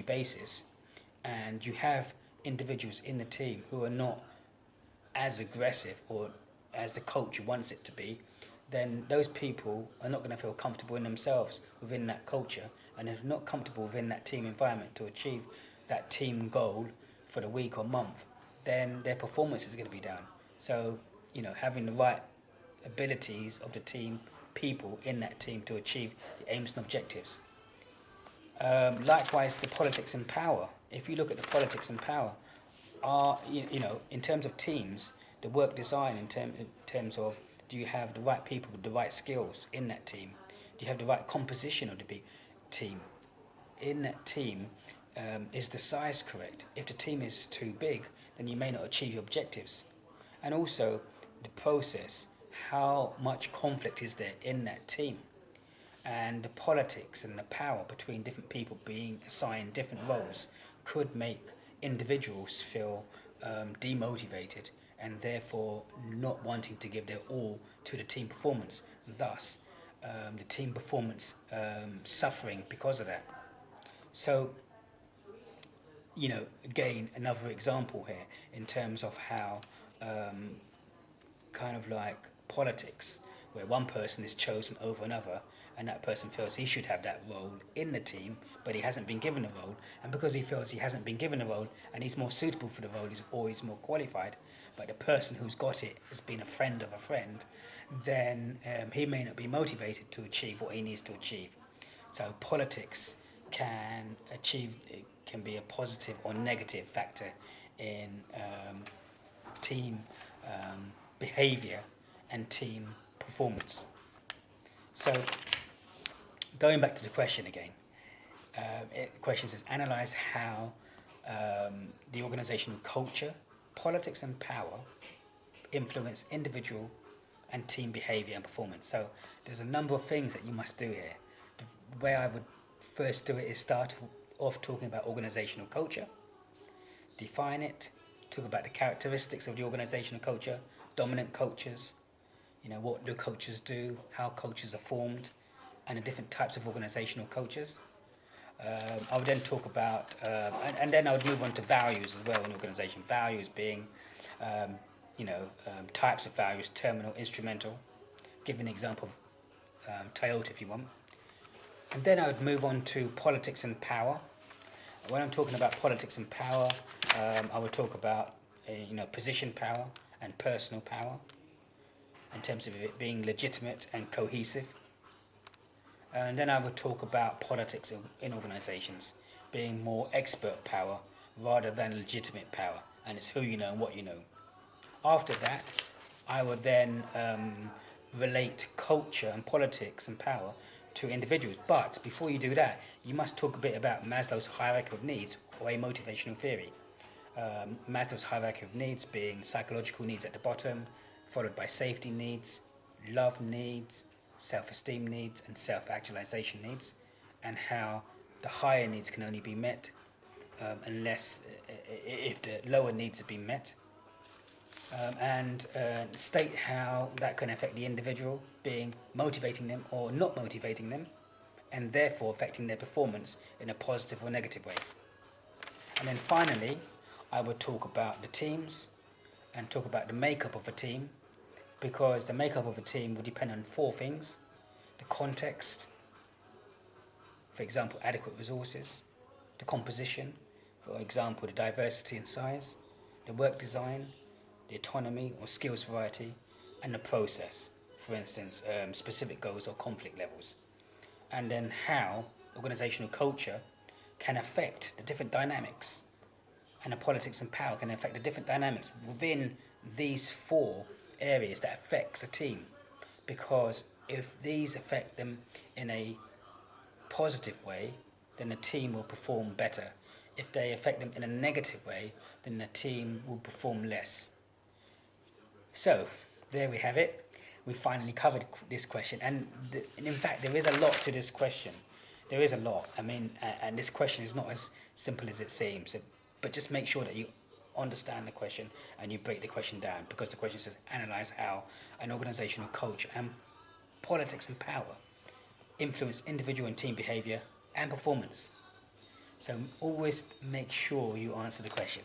basis, and you have individuals in the team who are not as aggressive or as the culture wants it to be, then those people are not going to feel comfortable in themselves within that culture, and if not comfortable within that team environment to achieve that team goal for the week or month, then their performance is going to be down. So, having the right abilities of the team, people in that team to achieve the aims and objectives. Likewise, the politics and power. If you look at the politics and power, in terms of teams, the work design in terms of, do you have the right people with the right skills in that team? Do you have the right composition of the team? In that team, is the size correct? If the team is too big, then you may not achieve your objectives. And also, the process, how much conflict is there in that team? And the politics and the power between different people being assigned different roles could make individuals feel demotivated and therefore not wanting to give their all to the team performance. Thus, the team performance suffering because of that. So, again, another example here in terms of how kind of like politics, where one person is chosen over another, and that person feels he should have that role in the team, but he hasn't been given a role, and because he feels he hasn't been given a role and he's more suitable for the role, he's always more qualified, but the person who's got it has been a friend of a friend, then he may not be motivated to achieve what he needs to achieve. So politics can be a positive or negative factor in team behaviour and team performance. So, going back to the question again, the question says, analyse how the organisational culture, politics and power influence individual and team behaviour and performance. So there's a number of things that you must do here. The way I would first do it is start off talking about organisational culture, define it, talk about the characteristics of the organisational culture, dominant cultures, what do cultures do, how cultures are formed, and the different types of organisational cultures. I would then talk about, and then I would move on to values as well in organisation. Values being, types of values, terminal, instrumental. Give an example of Toyota if you want. And then I would move on to politics and power. When I'm talking about politics and power, I would talk about, position power and personal power in terms of it being legitimate and cohesive. And then I would talk about politics in organisations being more expert power rather than legitimate power, and it's who you know and what you know. After that, I would then relate culture and politics and power to individuals. But before you do that, you must talk a bit about Maslow's hierarchy of needs, or a motivational theory. Maslow's hierarchy of needs being psychological needs at the bottom, followed by safety needs, love needs, self-esteem needs, and self-actualization needs, and how the higher needs can only be met unless if the lower needs have been met, and state how that can affect the individual, being motivating them or not motivating them, and therefore affecting their performance in a positive or negative way. And then finally, I would talk about the teams and talk about the makeup of a team, because the makeup of a team will depend on four things: the context, for example, adequate resources; the composition, for example, the diversity and size; the work design, the autonomy or skills variety; and the process, for instance, specific goals or conflict levels. And then how organisational culture can affect the different dynamics, and the politics and power can affect the different dynamics within these four areas that affects a team. Because if these affect them in a positive way, then the team will perform better. If they affect them in a negative way, then the team will perform less. So, there we have it. We finally covered this question, and in fact there is a lot to this question. There is a lot. I mean, and this question is not as simple as it seems. So, but just make sure that you understand the question and you break the question down, because the question says analyse how an organisational culture and politics and power influence individual and team behaviour and performance. So always make sure you answer the question.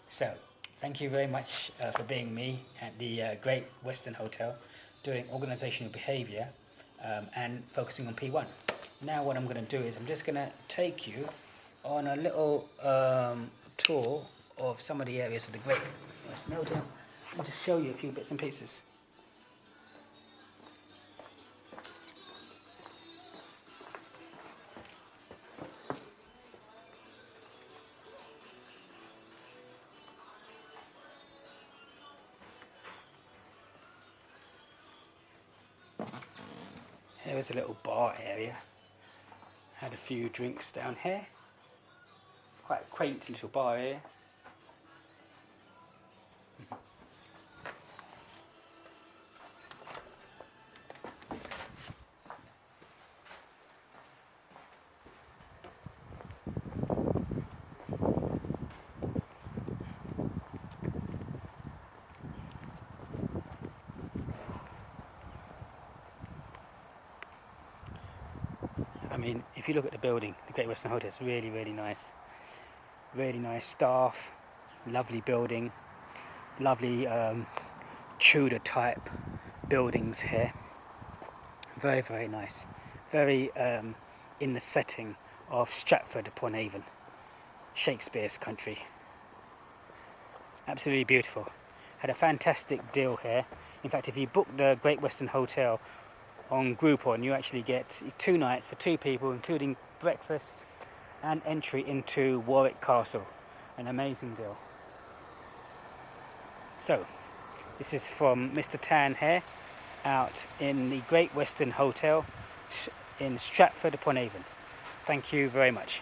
So thank you very much for being me at the Great Western Hotel doing organisational behaviour and focusing on P1. Now what I'm going to do is I'm just going to take you on a little tour of some of the areas of the Great Western Hotel. I'll just show you a few bits and pieces. Here is a little bar area. Had a few drinks down here. Quite a quaint little bar area. I mean, if you look at the building, the Great Western Hotel, it's really, really nice. Really nice staff, lovely building, lovely Tudor type buildings here. Very, very nice. Very in the setting of Stratford upon Avon, Shakespeare's country. Absolutely beautiful. Had a fantastic deal here. In fact, if you book the Great Western Hotel on Groupon, you actually get 2 nights for 2 people, including breakfast and entry into Warwick Castle. An amazing deal. So, this is from Mr. Tan here, out in the Great Western Hotel in Stratford upon Avon. Thank you very much.